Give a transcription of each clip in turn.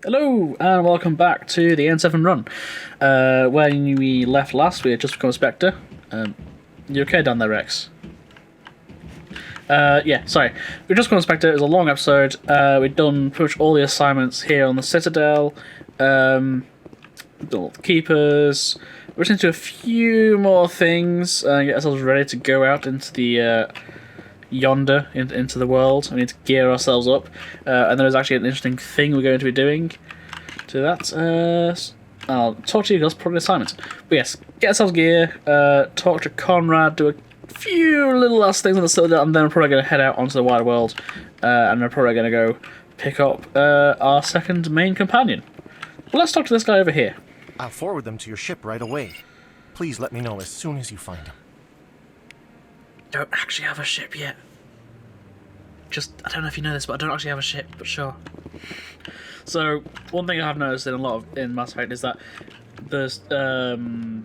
Hello, and welcome back to the N7 run. When we left last, we had just become a Spectre. You okay down there, Rex? Yeah, sorry. We just become a Spectre. It was a long episode. We'd done pretty much all the assignments here on the Citadel. Done all the Keepers. We're just going to do a few more things and get ourselves ready to go out into the yonder into the world. We need to gear ourselves up, and there's actually an interesting thing we're going to be doing to that. I'll talk to you guys probably assignments. But yes, get ourselves gear, talk to Conrad, do a few little last things on the Citadel, and then we're probably going to head out onto the wider world, and we're probably going to go pick up our second main companion. Well, let's talk to this guy over here. I'll forward them to your ship right away. Please let me know as soon as you find them. Don't actually have a ship yet. I don't know if you know this, but I don't actually have a ship, but sure. So, one thing I have noticed in Mass Effect is that there's, they'll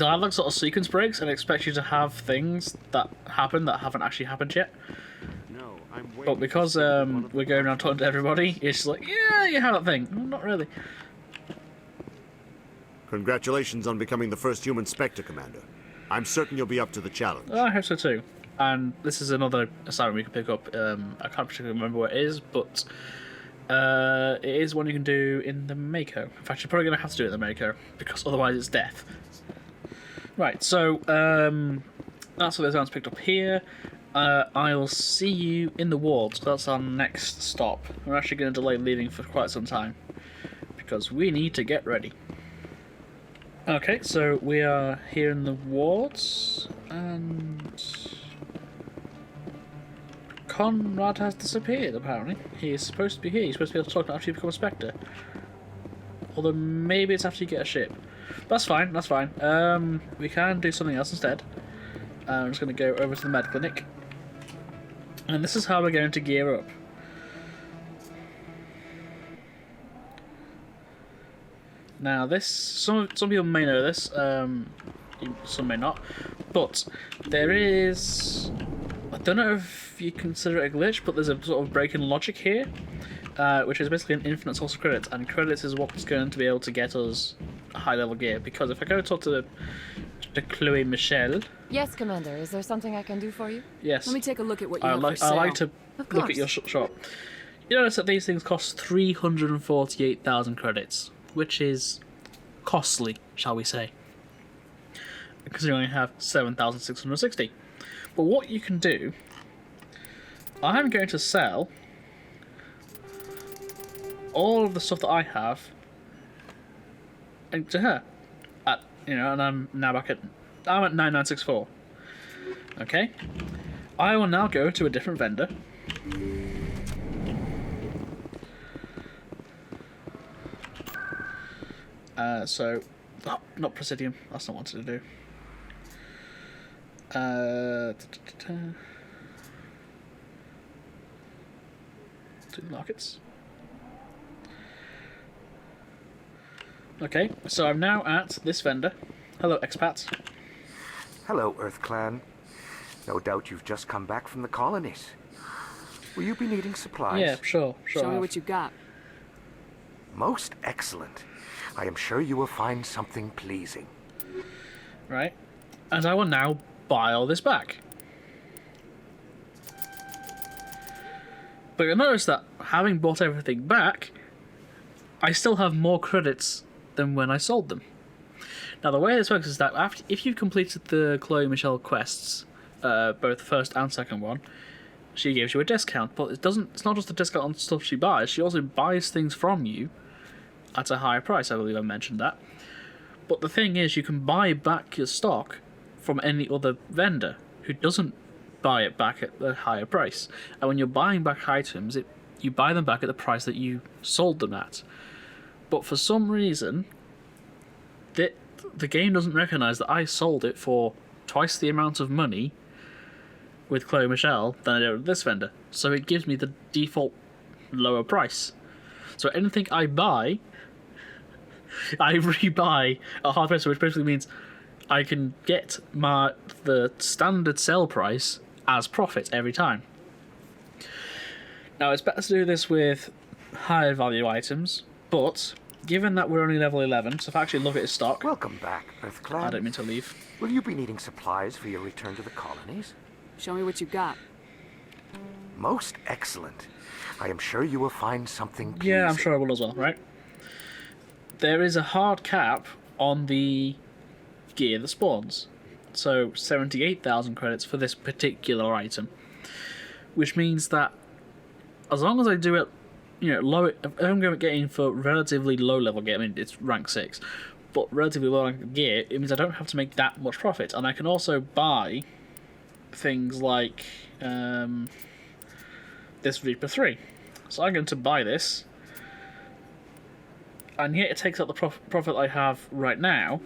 have like sort of sequence breaks and expect you to have things that happen that haven't actually happened yet. No, I'm waiting. But because we're going around talking to everybody, it's just like, yeah, you have that thing. Well, not really. Congratulations on becoming the first human Spectre Commander. I'm certain you'll be up to the challenge. I hope so too. And this is another assignment we can pick up. I can't particularly remember what it is, but it is one you can do in the Mako. In fact, you're probably going to have to do it in the Mako, because otherwise it's death. Right, so that's what the assignment's picked up here. I'll see you in the wards. That's our next stop. We're actually going to delay leaving for quite some time, because we need to get ready. Okay, so we are here in the wards, and Conrad has disappeared, apparently. He is supposed to be here. He's supposed to be able to talk after you become a Spectre. Although maybe it's after you get a ship. That's fine, that's fine. We can do something else instead. I'm just going to go over to the med clinic. And this is how we're going to gear up. Now this, some people may know this, some may not, but there is, I don't know if you consider it a glitch, but there's a sort of break in logic here, which is basically an infinite source of credits, and credits is what's going to be able to get us high level gear, because if I go talk to the Chloe Michelle... Yes, Commander, is there something I can do for you? Yes. Let me take a look at what you have for I sale. like to look at your shop. You notice that these things cost 348,000 credits. Which is costly, shall we say, because you only have 7,660. But what you can do, I'm going to sell all of the stuff that I have to her, and I'm now back at 9964. Okay, I will now go to a different vendor. Not Presidium, that's not what I wanted to do. To the markets. Okay, so I'm now at this vendor. Hello, expats. Hello, Earth Clan. No doubt you've just come back from the colonies. Will you be needing supplies? Yeah, sure. Show me what you got. Most excellent. I am sure you will find something pleasing. Right, and I will now buy all this back. But you'll notice that having bought everything back, I still have more credits than when I sold them. Now the way this works is that if you've completed the Chloe Michelle quests, both the first and second one, she gives you a discount. But it's not just a discount on stuff she buys, she also buys things from you at a higher price. I believe I mentioned that. But the thing is, you can buy back your stock from any other vendor who doesn't buy it back at the higher price. And when you're buying back items, you buy them back at the price that you sold them at. But for some reason, the game doesn't recognise that I sold it for twice the amount of money with Chloe Michelle than I did with this vendor. So it gives me the default lower price. So anything I buy, I rebuy at half price, which basically means I can get the standard sell price as profit every time. Now it's better to do this with higher value items, but given that we're only level 11, so if I actually look at his stock, Welcome back, EarthClan. I don't mean to leave. Will you be needing supplies for your return to the colonies? Show me what you got. Most excellent. I am sure you will find something pleasing. Yeah, I'm sure I will as well, right? There is a hard cap on the gear that spawns. So 78,000 credits for this particular item. Which means that as long as I do it, low, if I'm getting for relatively low level gear, I mean it's rank 6, but relatively low level gear, it means I don't have to make that much profit. And I can also buy things like this Reaper 3. So I'm going to buy this, and yet it takes out the profit I have right now,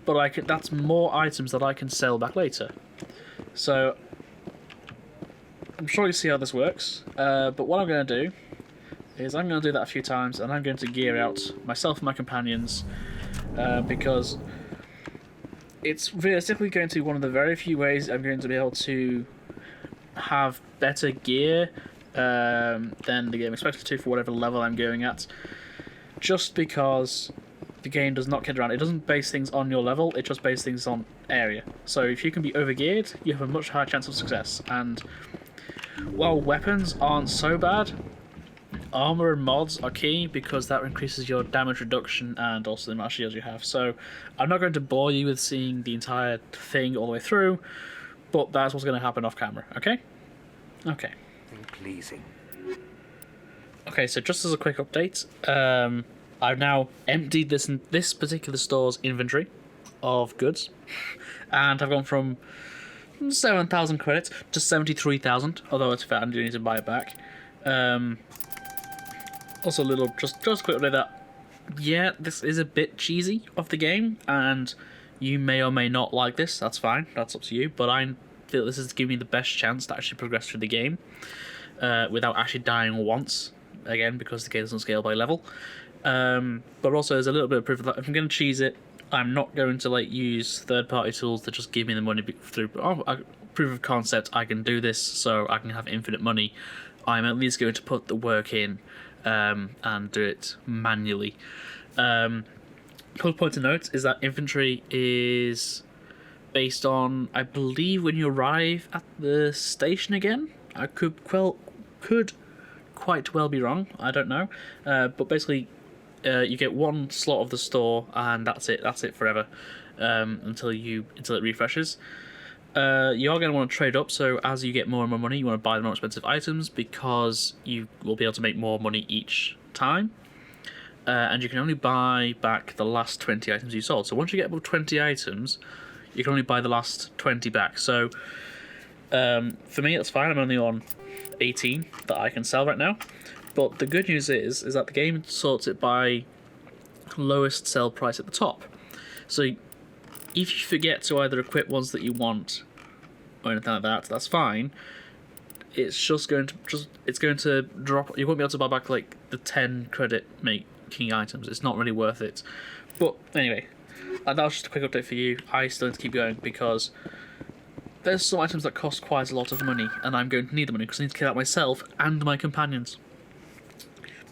but that's more items that I can sell back later. So I'm sure you see how this works, but what I'm going to do is I'm going to do that a few times, and I'm going to gear out myself and my companions, because it's realistically going to be one of the very few ways I'm going to be able to have better gear than the game expects to for whatever level I'm going at, just because the game does not kid around. It doesn't base things on your level, it just bases things on area. So if you can be overgeared, you have a much higher chance of success. And while weapons aren't so bad, armor and mods are key, because that increases your damage reduction and also the amount of shields you have. So I'm not going to bore you with seeing the entire thing all the way through, but that's what's going to happen off camera, okay? Okay. Pleasing. Okay, so just as a quick update, I've now emptied this particular store's inventory of goods, and I've gone from 7,000 credits to 73,000, although it's fair, I do need to buy it back. Also, a little, just a quick update that, yeah, this is a bit cheesy of the game, and you may or may not like this, that's fine, that's up to you, but I feel this is giving me the best chance to actually progress through the game without actually dying once, again, because the game doesn't scale by level. But also there's a little bit of proof of that. If I'm going to cheese it, I'm not going to use third-party tools that just give me the money through proof of concept. I can do this, so I can have infinite money. I'm at least going to put the work in and do it manually. Quick point to note is that inventory is based on, I believe, when you arrive at the station again. I could quite well be wrong, I don't know, but basically you get one slot of the store, and that's it forever, until it refreshes. You are going to want to trade up, so as you get more and more money, you want to buy the more expensive items, because you will be able to make more money each time, and you can only buy back the last 20 items you sold. So once you get above 20 items, you can only buy the last 20 back. So for me, that's fine. I'm only on 18 that I can sell right now. But the good news is that the game sorts it by lowest sell price at the top. So if you forget to either equip ones that you want or anything like that, that's fine. It's just going to drop. You won't be able to buy back like the 10 credit making items. It's not really worth it. But anyway, that was just a quick update for you. I still need to keep going because there's some items that cost quite a lot of money, and I'm going to need the money because I need to kill out myself and my companions.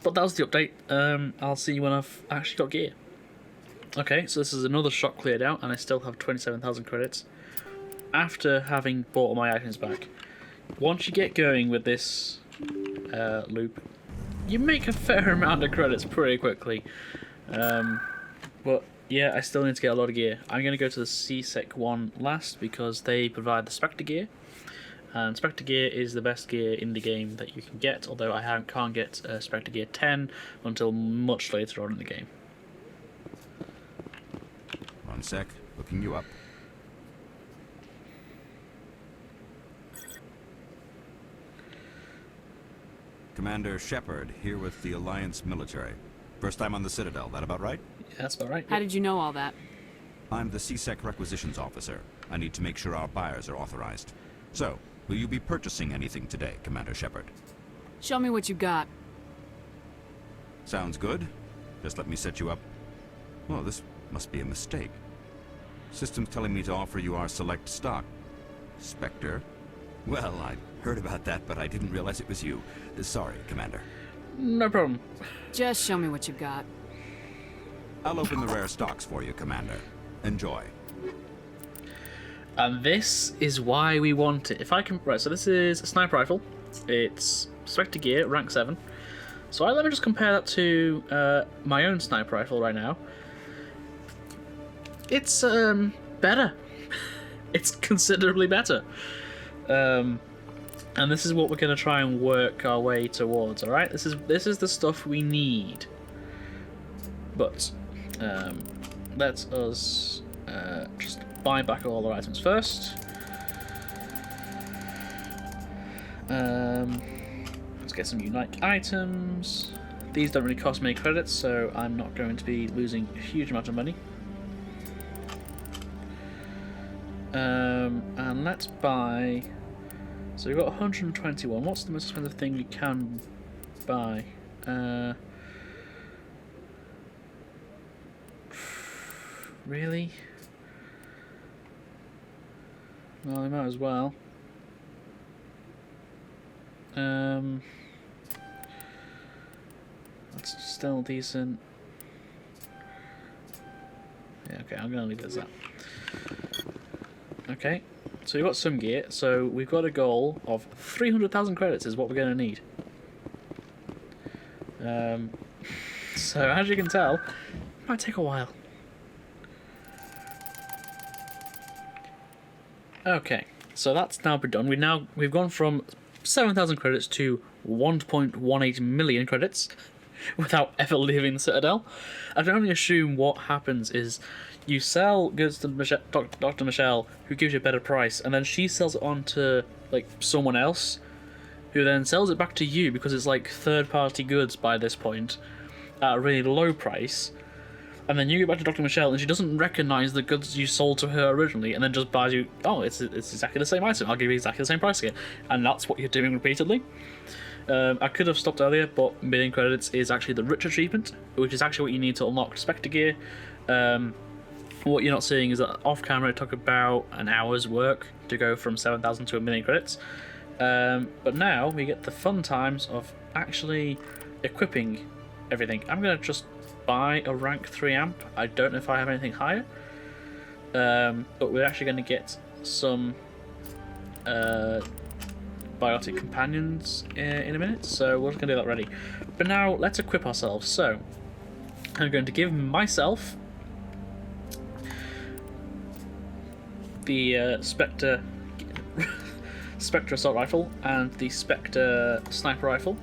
But that was the update. I'll see you when I've actually got gear. Okay, so this is another shop cleared out, and I still have 27,000 credits after having bought all my items back. Once you get going with this loop, you make a fair amount of credits pretty quickly. But yeah, I still need to get a lot of gear. I'm going to go to the C-Sec one last because they provide the Spectre gear. And Spectre gear is the best gear in the game that you can get, although I can't get Spectre gear 10 until much later on in the game. One sec, looking you up. Commander Shepard, here with the Alliance military. First time on the Citadel, that about right? Yeah, that's about right. How did you know all that? I'm the C-Sec requisitions officer. I need to make sure our buyers are authorized. So, will you be purchasing anything today, Commander Shepard? Show me what you got. Sounds good. Just let me set you up. Well, this must be a mistake. System's telling me to offer you our select stock. Spectre? Well, I heard about that, but I didn't realize it was you. Sorry, Commander. No problem. Just show me what you got. I'll open the rare stocks for you, Commander. Enjoy. And this is why we want it. If I can... Right, so this is a sniper rifle. It's Spectre gear, rank 7. So let me just compare that to my own sniper rifle right now. It's better. It's considerably better. And this is what we're going to try and work our way towards, alright? This is the stuff we need. But let us just buy back all our items first. Let's get some unique items. These don't really cost many credits, so I'm not going to be losing a huge amount of money. And let's buy... So we've got 121. What's the most expensive thing we can buy? Really? Well, we might as well. That's still decent. Yeah, okay, I'm gonna leave it as that. Okay, so we've got some gear, so we've got a goal of 300,000 credits is what we're gonna need. So as you can tell, it might take a while. Okay, so that's now been done. We've gone from 7,000 credits to 1.18 million credits without ever leaving the Citadel. I can only assume what happens is you sell goods to Dr. Michelle, who gives you a better price, and then she sells it on to like someone else, who then sells it back to you because it's like third-party goods by this point at a really low price. And then you go back to Dr. Michelle, and she doesn't recognise the goods you sold to her originally, and then just buys you, oh, it's exactly the same item, I'll give you exactly the same price again. And that's what you're doing repeatedly. I could have stopped earlier, but million credits is actually the richer treatment, which is actually what you need to unlock Spectre gear. What you're not seeing is that off camera it took about an hour's work to go from 7,000 to a million credits. But now we get the fun times of actually equipping everything. I'm going to just buy a rank 3 amp. I don't know if I have anything higher, but we're actually going to get some biotic companions in a minute, so we're just going to do that ready. But now let's equip ourselves. So I'm going to give myself the Spectre assault rifle and the Spectre sniper rifle,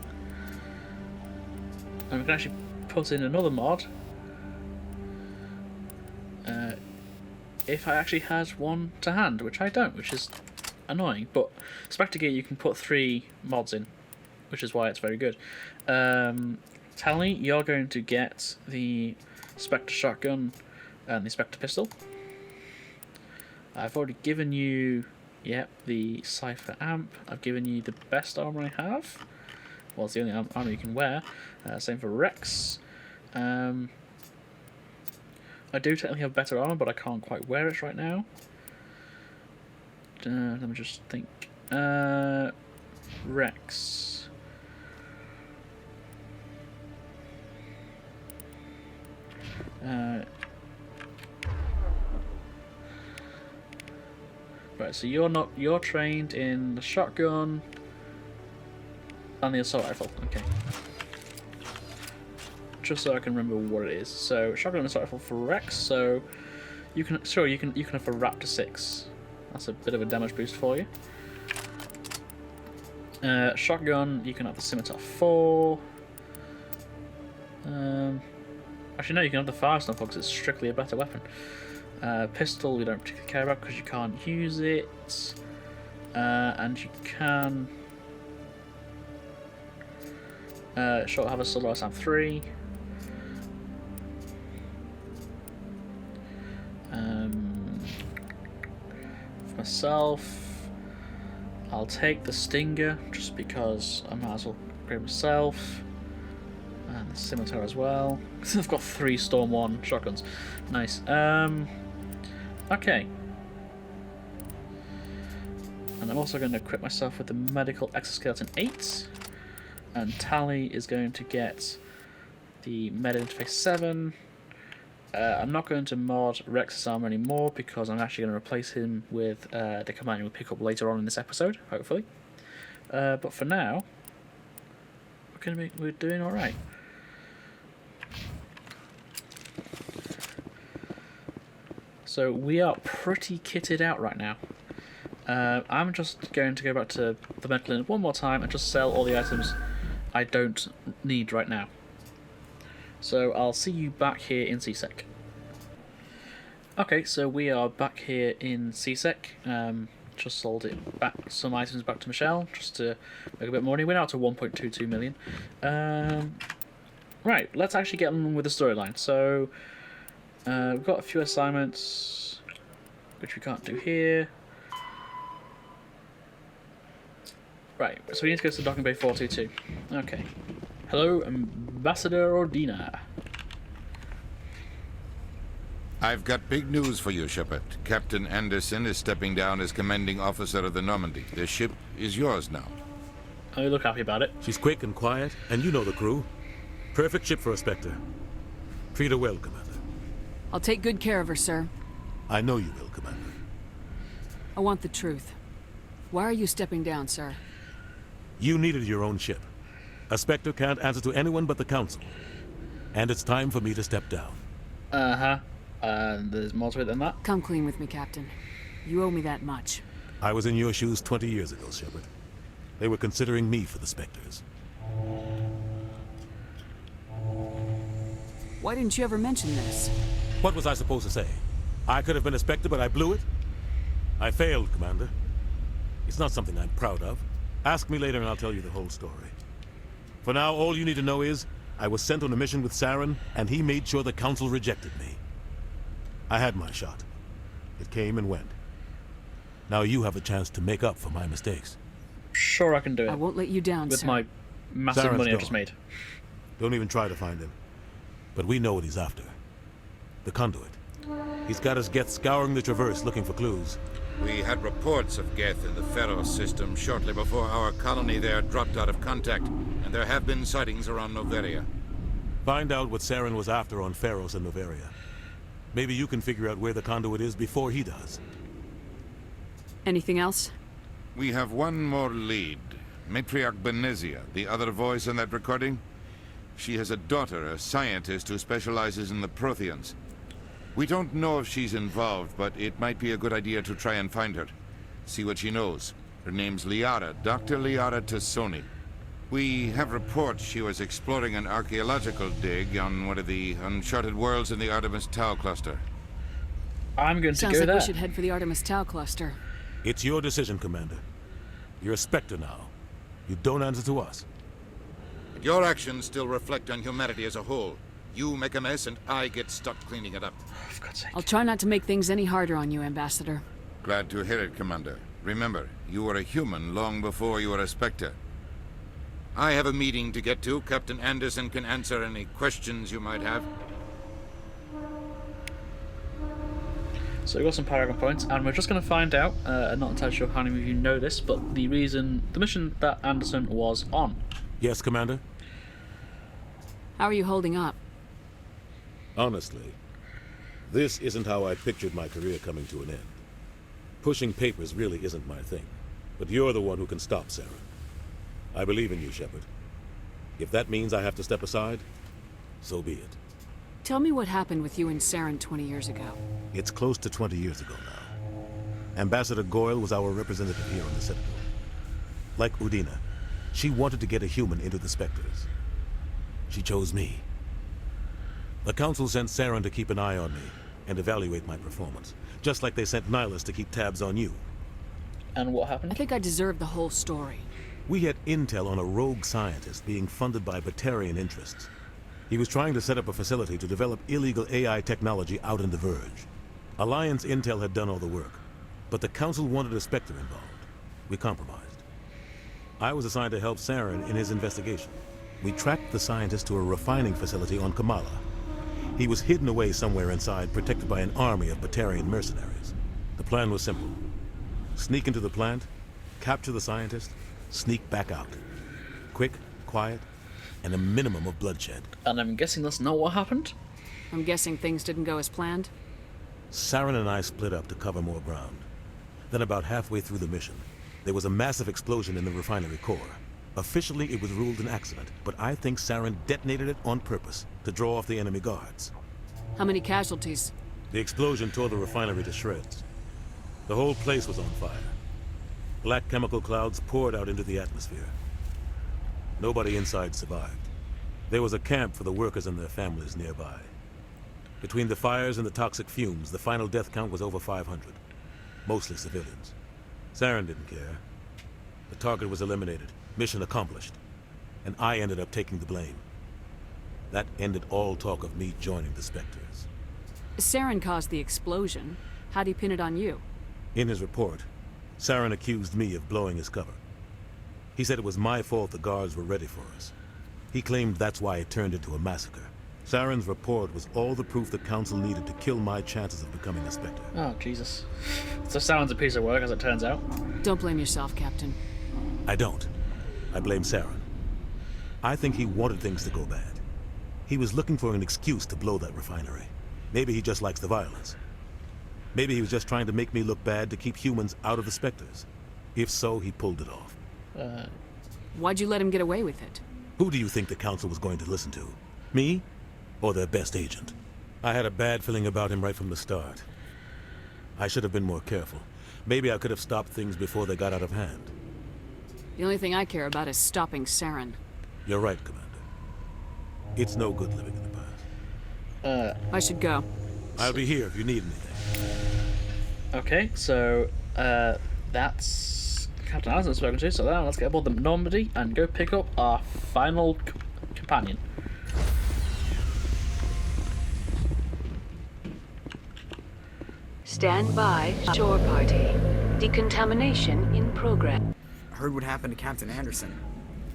and we can actually put in another mod if I actually had one to hand, which I don't, which is annoying. But Spectre gear you can put 3 mods in, which is why it's very good. Tally, you're going to get the Spectre shotgun and the Spectre pistol. I've already given you, yep, the Cypher amp. I've given you the best armor I have. Well, it's the only armor you can wear. Same for Rex. I do technically have better armor, but I can't quite wear it right now. Let me just think. Rex. Right, so you're trained in the shotgun and the assault rifle. Okay. Just so I can remember what it is. So shotgun and assault rifle for Rex. So you can you can have for Raptor 6. That's a bit of a damage boost for you. Shotgun, you can have the Scimitar 4. Actually, no, you can have the Fire Snuff because it's strictly a better weapon. Pistol, we don't particularly care about because you can't use it. And you can sure have a Solaris Amp 3. For myself, I'll take the Stinger just because I might as well upgrade myself. And the Scimitar as well. I've got 3 Storm 1 shotguns. Nice. Okay. And I'm also going to equip myself with the Medical Exoskeleton 8. And Tally is going to get the Meta Interface 7. I'm not going to mod Rex's armor anymore because I'm actually going to replace him with the command we'll pick up later on in this episode, hopefully. But for now, we're doing all right. So we are pretty kitted out right now. I'm just going to go back to the medical inn one more time and just sell all the items I don't need right now. So I'll see you back here in CSEC. Okay, so we are back here in CSEC. Just sold it back, some items back to Michelle, just to make a bit more money. We're now to 1.22 million. Right, let's actually get on with the storyline. So we've got a few assignments, which we can't do here. Right, so we need to go to docking bay 422. Okay. Hello, Ambassador Ordina. I've got big news for you, Shepard. Captain Anderson is stepping down as commanding officer of the Normandy. The ship is yours now. Oh, you look happy about it. She's quick and quiet, and you know the crew. Perfect ship for a Spectre. Treat her well, Commander. I'll take good care of her, sir. I know you will, Commander. I want the truth. Why are you stepping down, sir? You needed your own ship. A Spectre can't answer to anyone but the Council. And it's time for me to step down. Uh-huh. There's more to it than that. Come clean with me, Captain. You owe me that much. I was in your shoes 20 years ago, Shepard. They were considering me for the Spectres. Why didn't you ever mention this? What was I supposed to say? I could have been a Spectre, but I blew it? I failed, Commander. It's not something I'm proud of. Ask me later and I'll tell you the whole story. For now, all you need to know is, I was sent on a mission with Saren, and he made sure the Council rejected me. I had my shot. It came and went. Now you have a chance to make up for my mistakes. Sure, I can do it. I won't let you down, with sir. my massive Saren's money I've gone. just made. Don't even try to find him. But we know what he's after. The conduit. He's got his Geth scouring the Traverse looking for clues. We had reports of Geth in the Pharos system shortly before our colony there dropped out of contact, and there have been sightings around Noveria. Find out what Saren was after on Pharos and Noveria. Maybe you can figure out where the conduit is before he does. Anything else? We have one more lead. Matriarch Benezia, the other voice in that recording. She has a daughter, a scientist who specializes in the Protheans. We don't know if she's involved, but it might be a good idea to try and find her. See what she knows. Her name's Liara, Dr. Liara Tassoni. We have reports she was exploring an archaeological dig on one of the uncharted worlds in the Artemis Tau cluster. I'm going to Sounds go like there. we should head for the Artemis Tau cluster. It's your decision, Commander. You're a Spectre now. You don't answer to us. But your actions still reflect on humanity as a whole. You make a mess and I get stuck cleaning it up. For God's sake. I'll try not to make things any harder on you, Ambassador. Glad to hear it, Commander. Remember, you were a human long before you were a Spectre. I have a meeting to get to. Captain Anderson can answer any questions you might have. So we've got some Paragon points, and we're just going to find out, I'm not entirely sure how many of you know this, but the mission that Anderson was on. Yes, Commander? How are you holding up? Honestly, this isn't how I pictured my career coming to an end. Pushing papers really isn't my thing, but you're the one who can stop Saren. I believe in you, Shepard. If that means I have to step aside, so be it. Tell me what happened with you and Saren 20 years ago. It's close to 20 years ago now. Ambassador Goyle was our representative here on the Citadel. Like Udina, she wanted to get a human into the Spectres. She chose me. The Council sent Saren to keep an eye on me and evaluate my performance, just like they sent Nihilus to keep tabs on you. And what I happened? think I deserve the whole story. We had intel on a rogue scientist being funded by Batarian interests. He was trying to set up a facility to develop illegal AI technology out in the Verge. Alliance intel had done all the work, but the Council wanted a Spectre involved. We compromised. I was assigned to help Saren in his investigation. We tracked the scientist to a refining facility on Kamala. He was hidden away somewhere inside, protected by an army of Batarian mercenaries. The plan was simple. Sneak into the plant, capture the scientist, sneak back out. Quick, quiet. quiet and a minimum of bloodshed. And I'm guessing that's not what happened? I'm guessing things didn't go as planned. Saren and I split up to cover more ground. Then about halfway through the mission, there was a massive explosion in the refinery core. Officially, it was ruled an accident, but I think Saren detonated it on purpose to draw off the enemy guards. How many casualties? The explosion tore the refinery to shreds. The whole place was on fire. Black chemical clouds poured out into the atmosphere. Nobody inside survived. There was a camp for the workers and their families nearby. Between the fires and the toxic fumes, the final death count was over 500. Mostly civilians. Saren didn't care. The target was eliminated, mission accomplished, and I ended up taking the blame. That ended all talk of me joining the Spectres. Saren caused the explosion. How'd he pin it on you? In his report, Saren accused me of blowing his cover. He said it was my fault the guards were ready for us. He claimed that's why it turned into a massacre. Saren's report was all the proof the Council needed to kill my chances of becoming a Spectre. Oh, Jesus. So Saren's a piece of work, as it turns out. Don't blame yourself, Captain. I don't. I blame Saren. I think he wanted things to go bad. He was looking for an excuse to blow that refinery. Maybe he just likes the violence. Maybe he was just trying to make me look bad to keep humans out of the Spectres. If so, he pulled it off. Why'd you let him get away with it? Who do you think the Council was going to listen to? Me? Or their best agent? I had a bad feeling about him right from the start. I should have been more careful. Maybe I could have stopped things before they got out of hand. The only thing I care about is stopping Saren. You're right, Commander. It's no good living in the past. I should go. I'll be here if you need anything. Okay, so that's Captain Allen's spoken to, so now let's get aboard the Normandy and go pick up our final companion. Stand by, shore party. Decontamination in progress. I heard what happened to Captain Anderson.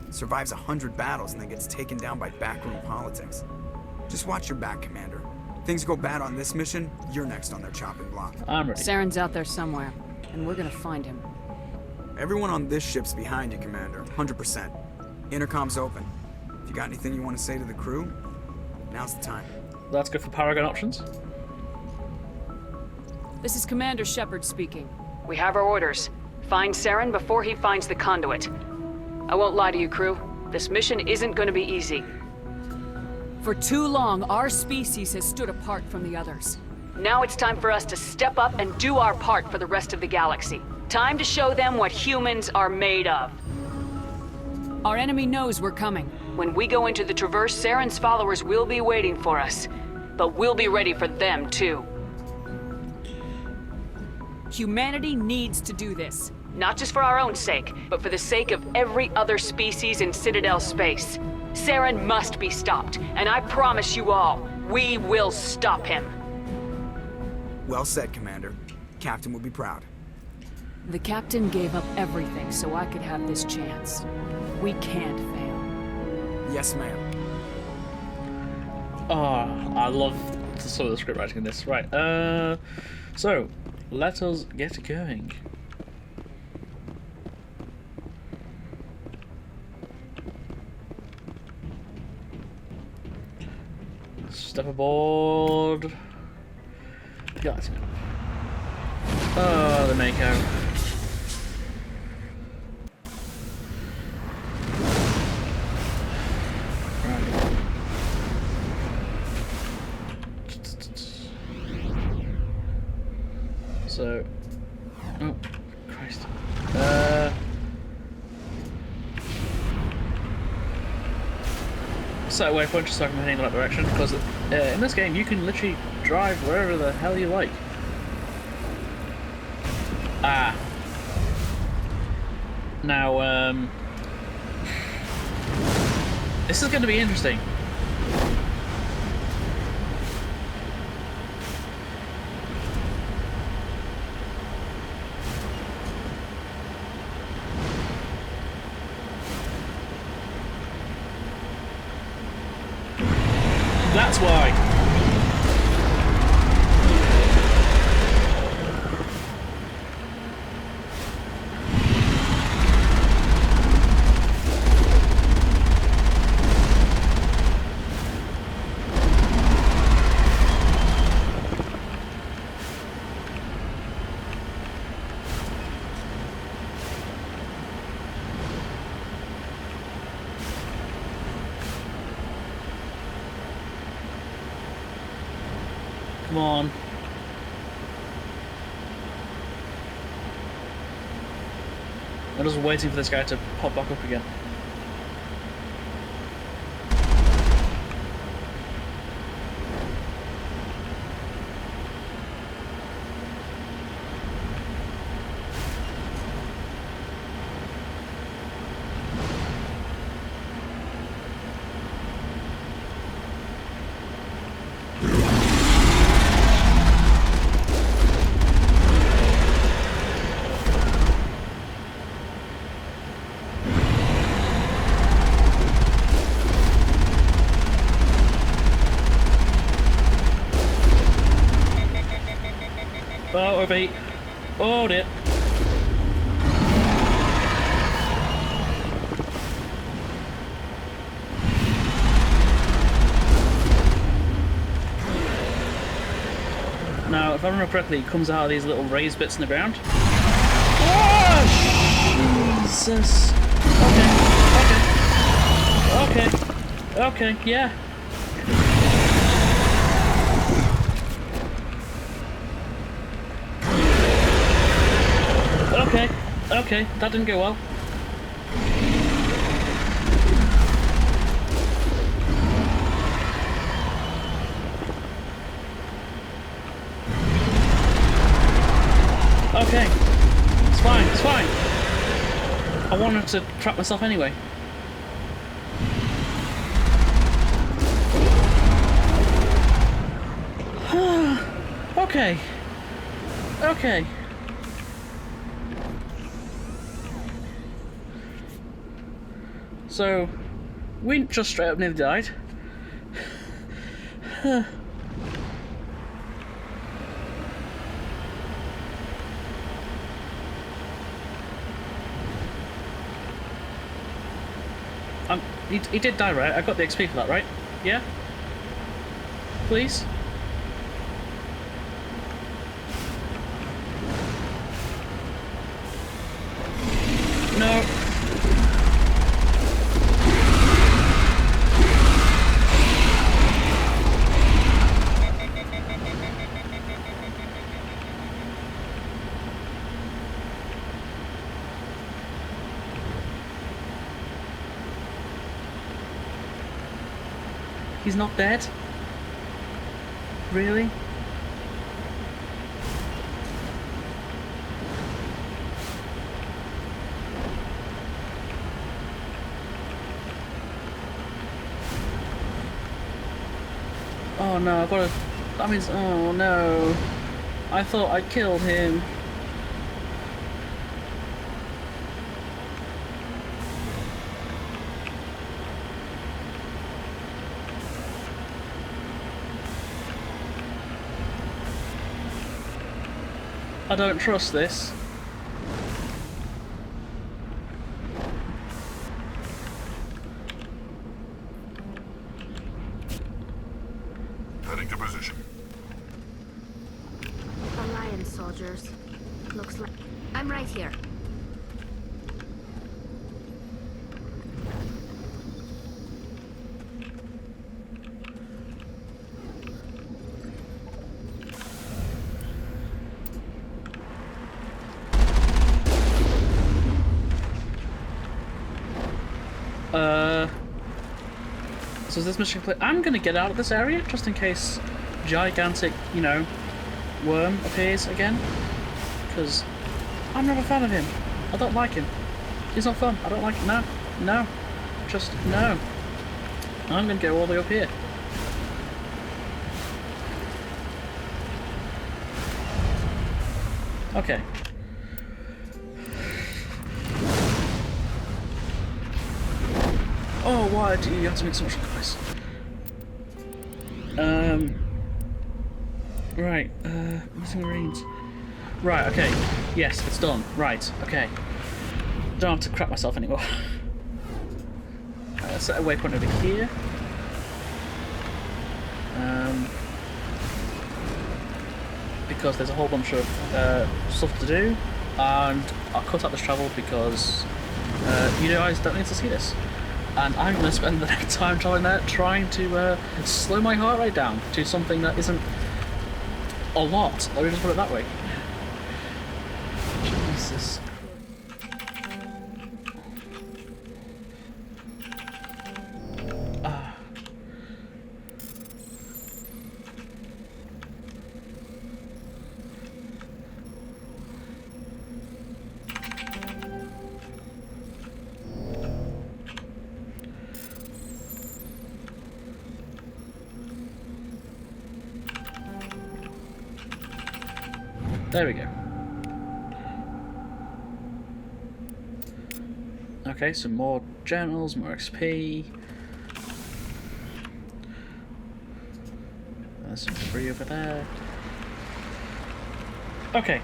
Survives 100 battles and then gets taken down by backroom politics. Just watch your back, Commander. Things go bad on this mission, you're next on their chopping block. I'm ready. Saren's out there somewhere, and we're gonna find him. Everyone on this ship's behind you, Commander. 100%. Intercom's open. If you got anything you want to say to the crew, now's the time. Let's go for Paragon options. This is Commander Shepard speaking. We have our orders. Find Saren before he finds the conduit. I won't lie to you, crew. This mission isn't going to be easy. For too long, our species has stood apart from the others. Now it's time for us to step up and do our part for the rest of the galaxy. Time to show them what humans are made of. Our enemy knows we're coming. When we go into the Traverse, Saren's followers will be waiting for us. But we'll be ready for them, too. Humanity needs to do this. Not just for our own sake, but for the sake of every other species in Citadel space. Saren must be stopped, and I promise you all, we will stop him. Well said, Commander. Captain would be proud. The Captain gave up everything so I could have this chance. We can't fail. Yes, ma'am. Oh, I love some of the script writing in this. Right, so, let us get going. Step aboard. Galaxy. Oh, the Mako. Right. So, oh Christ. Set a waypoint just so I can head in the right direction, because in this game you can literally drive wherever the hell you like. Ah. Now, this is going to be interesting. That's why. Come on. I'm just waiting for this guy to pop back up again. Oh, overheat. Oh dear. Now, if I remember correctly, it comes out of these little raised bits in the ground. Oh, Jesus. Okay, yeah. Okay, that didn't go well. Okay, it's fine. I wanted to trap myself anyway. Okay. So, we just straight up nearly died. He did die, right? I got the XP for that, right? Yeah? Please? No. He's not dead? Really? Oh no, I've got to... That means... Oh no. I thought I killed him. I don't trust this. Heading to position. Alliance soldiers. Looks like... I'm right here. So is this mission complete? I'm gonna get out of this area just in case gigantic, you know, worm appears again. Because I'm not a fan of him. I don't like him. He's not fun. I don't like him. No. Just no. I'm gonna go all the way up here. Okay. Oh, why do you have to make so much noise? Right, missing marines. Right, okay. Yes, it's done. Right, okay. Don't have to crap myself anymore. Set a waypoint over here. Because there's a whole bunch of stuff to do, and I'll cut out this travel because you guys don't need to see this. And I'm going to spend the next time traveling there trying to slow my heart rate down to something that isn't a lot. Let me just put it that way. Jesus. There we go. Okay, some more journals, more XP. There's some debris over there. Okay,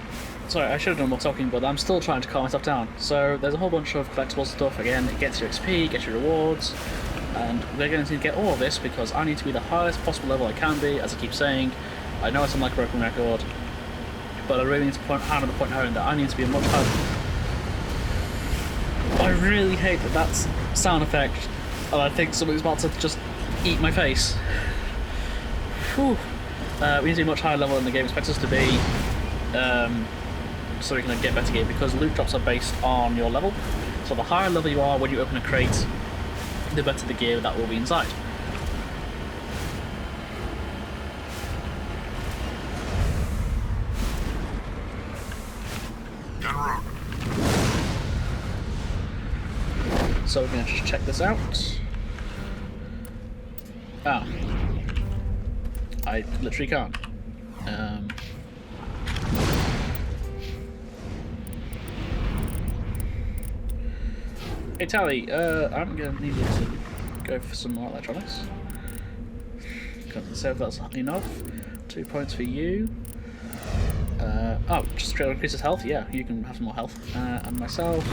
sorry, I should have done more talking, but I'm still trying to calm myself down. So there's a whole bunch of collectible stuff. Again, it gets your XP, gets your rewards, and we're going to need to get all of this because I need to be the highest possible level I can be, as I keep saying. I know I sound like a broken record, but I really need to hammer the point home that I need to be a much higher. I really hate that sound effect, and I think somebody's about to just eat my face. Whew. We need to be much higher level than the game expects us to be, so we can get better gear, because loot drops are based on your level. So the higher level you are when you open a crate, the better the gear that will be inside. So we're going to just check this out. Ah. I literally can't. Hey Tally, I'm going to need you to go for some more electronics. Can't say if that's enough. 2 points for you. Oh, just to increase his health? Yeah, you can have some more health. And myself.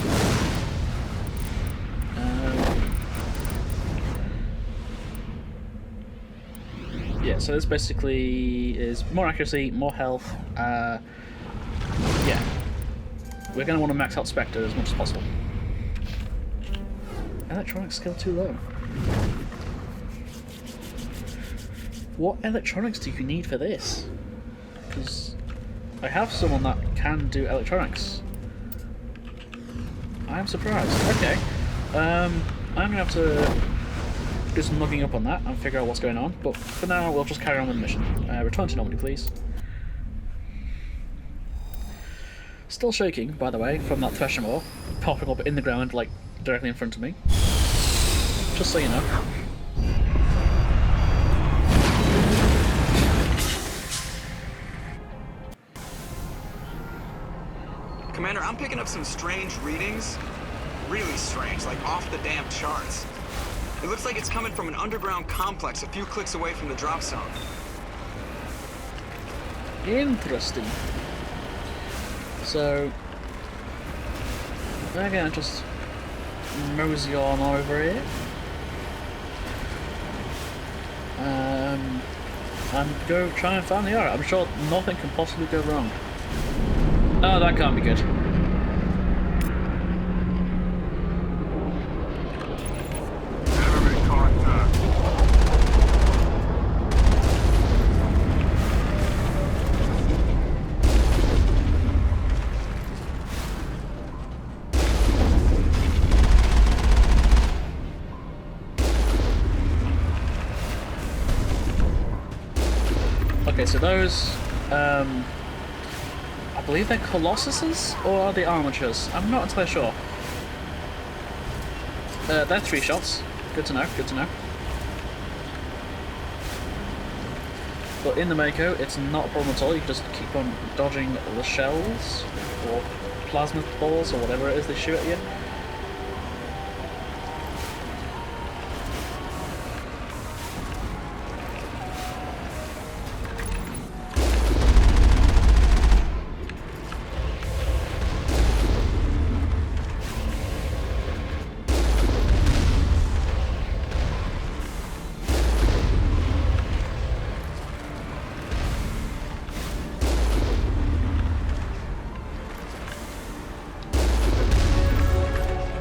Yeah, so this basically is more accuracy, more health. Yeah, we're going to want to max out Spectre as much as possible. Electronics skill too low. What electronics do you need for this? Because I have someone that can do electronics. I'm surprised. Okay, I'm going to have to do some looking up on that and figure out what's going on, but for now we'll just carry on with the mission. Return to Normandy, please. Still shaking, by the way, from that Thresher Maw popping up in the ground, like, directly in front of me. Just so you know. Commander, I'm picking up some strange readings. Really strange, like off the damn charts. It looks like it's coming from an underground complex a few clicks away from the drop zone. Interesting. So, we're gonna just mosey on over here. And go try and find the art. I'm sure nothing can possibly go wrong. Oh, that can't be good. Okay, so those, I believe they're Colossuses, or are they Armatures? I'm not entirely sure. They're 3 shots. Good to know, good to know. But in the Mako, it's not a problem at all. You can just keep on dodging the shells, or plasma balls, or whatever it is they shoot at you.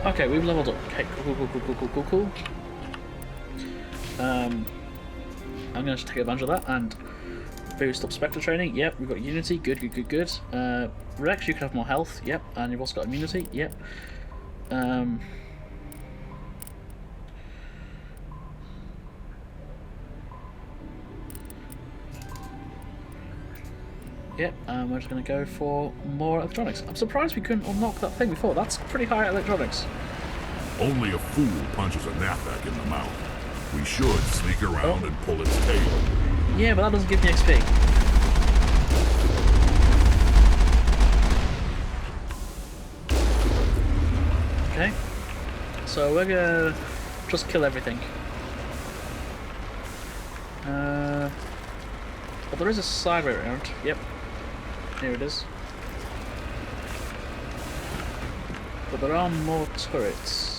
Okay, we've leveled up. Okay, cool. I'm going to take advantage of that and boost up Spectre training. Yep, we've got Unity. Good, good, good, good. Rex, you can have more health. Yep, and you've also got immunity. Yep. Yep, and we're just going to go for more electronics. I'm surprised we couldn't unlock that thing before. That's pretty high electronics. Only a fool punches a knapsack in the mouth. We should sneak around and pull its tail. Yeah, but that doesn't give me XP. Okay. So we're gonna just kill everything. But there is a side way around. Yep. Here it is. But there are more turrets.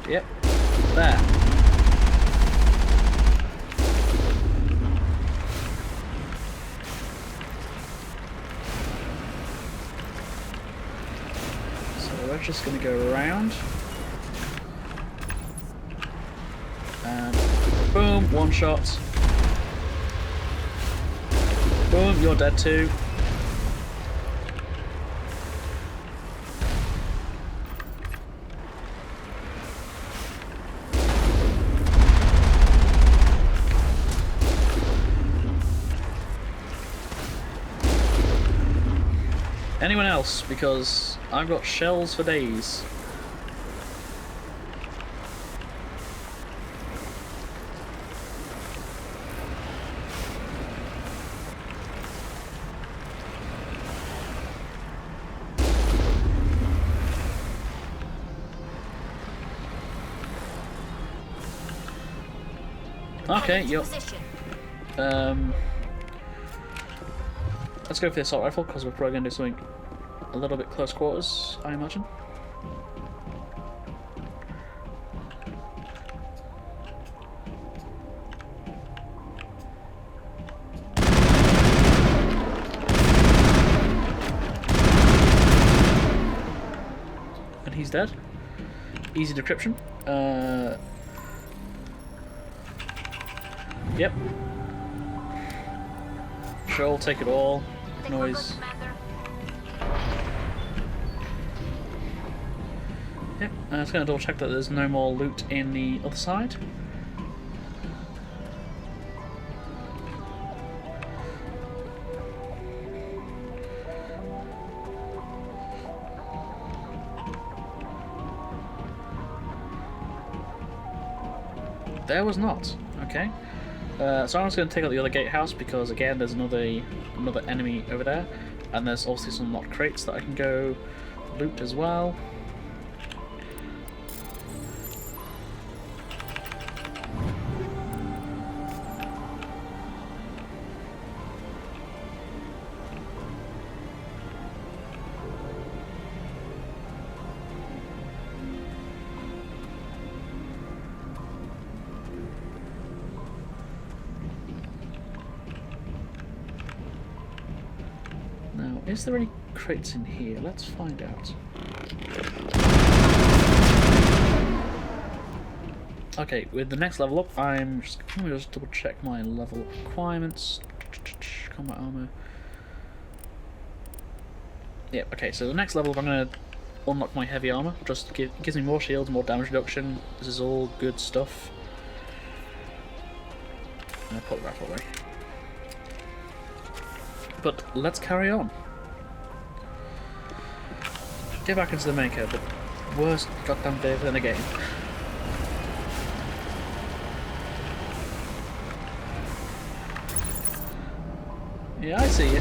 Yep. There. So we're just going to go around. And boom, one shot. Boom, you're dead too. Anyone else? Because I've got shells for days. Okay, yep. Let's go for the assault rifle because we're probably going to do something a little bit close quarters, I imagine. And he's dead. Easy decryption. Yep. Sure, I'll take it all. Noise. Yep, I'm just going to double check that there's no more loot in the other side. There was not. Okay. So I'm just going to take out the other gatehouse because again there's another enemy over there, and there's also some locked crates that I can go loot as well. Is there any crates in here? Let's find out. Okay, with the next level up, let me just double check my level requirements. Combat armor. Yep, okay, so the next level up I'm going to unlock my heavy armor. Just gives me more shields, more damage reduction. This is all good stuff. I'm going to put the rifle away. But let's carry on. Get back into the Mako, but worst goddamn day in the game. Yeah, I see you.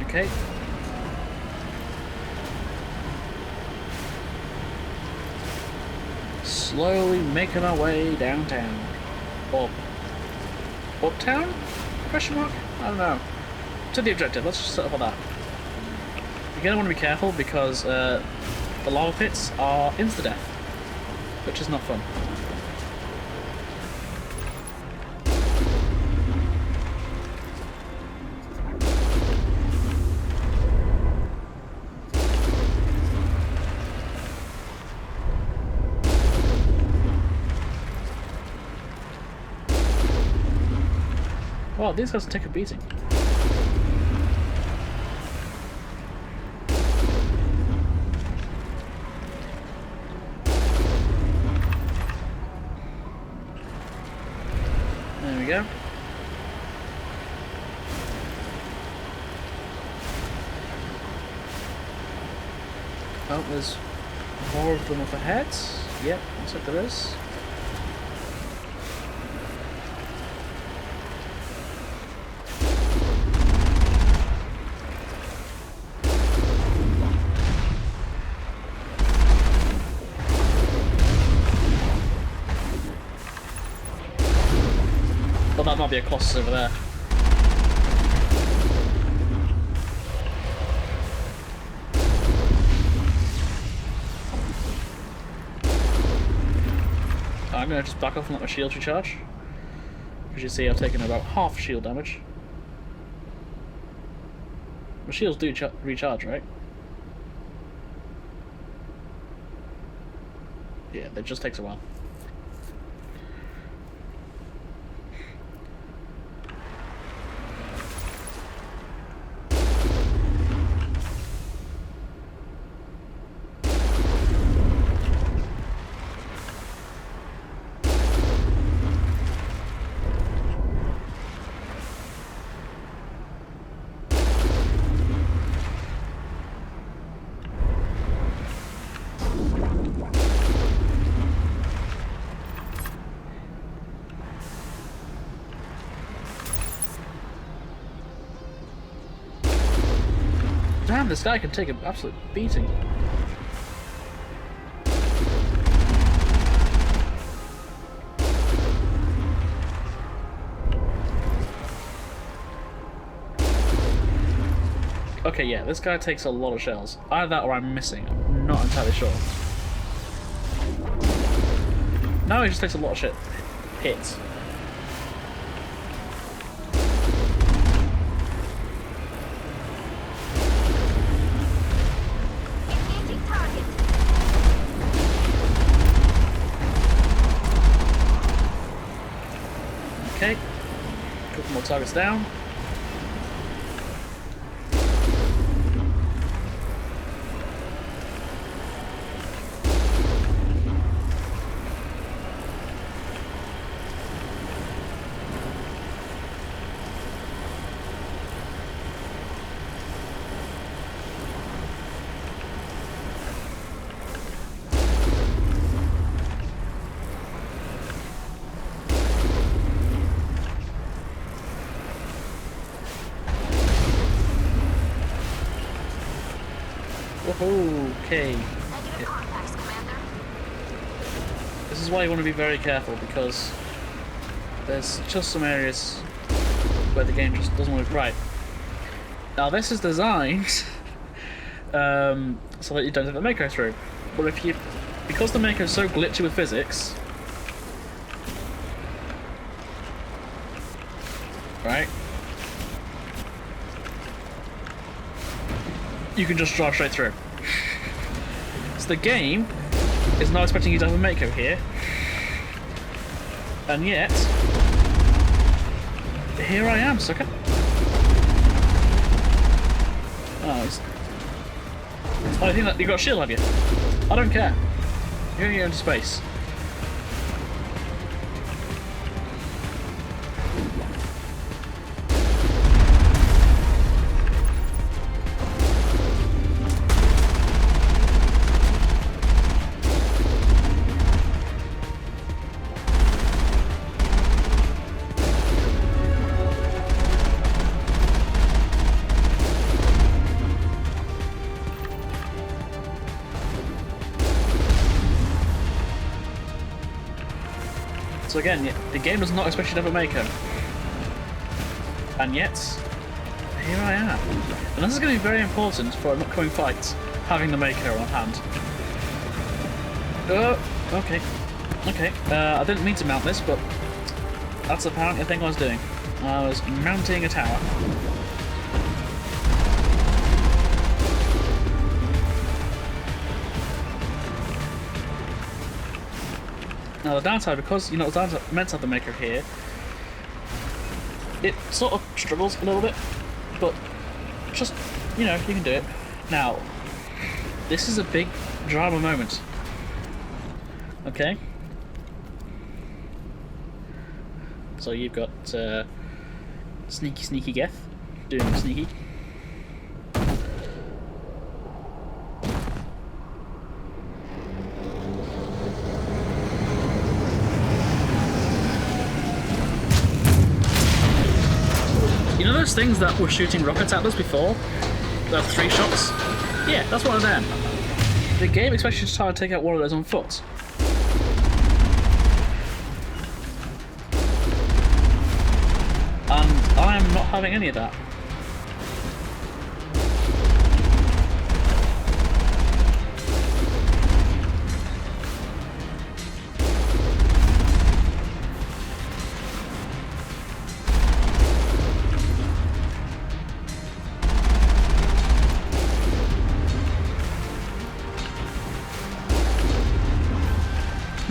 Okay. Slowly making our way downtown. Or uptown? Question mark? I don't know. To the objective, let's just set up on that. You're gonna want to be careful because the lava pits are insta-death, which is not fun. Wow, these guys take a beating. There we go. Oh, there's more of them up ahead. Yep, looks like there is. Well, that might be a Colossus over there. I'm going to just back off and let my shield recharge. As you see, I've taken about half shield damage. My shields do recharge, right? Yeah, it just takes a while. Damn, this guy can take an absolute beating. Okay, yeah, this guy takes a lot of shells. Either that or I'm missing. I'm not entirely sure. No, he just takes a lot of shit. Hits. Okay, couple more targets down. Okay. This is why you want to be very careful, because there's just some areas where the game just doesn't work right. Now this is designed so that you don't have the Mako through. But if you, because the Mako is so glitchy with physics, right? You can just drive straight through. So the game is not expecting you to have a Mako here, and yet here I am, sucker. Oh, you think that you got a shield, have you? I don't care. You're gonna get into space. So again, the game does not expect you to have a Mako. And yet, here I am. And this is going to be very important for an upcoming fight, having the Mako on hand. Okay. Okay, I didn't mean to mount this, but that's apparently the thing I was doing. I was mounting a tower. Now the downside, because you're not meant to have the Mako here, it sort of struggles a little bit, but just, you know, you can do it. Now, this is a big drama moment. Okay? So you've got Sneaky Geth doing sneaky. You know those things that were shooting rockets at us before? The 3 shots? Yeah, that's one of them. The game expects you to try to take out one of those on foot. And I am not having any of that.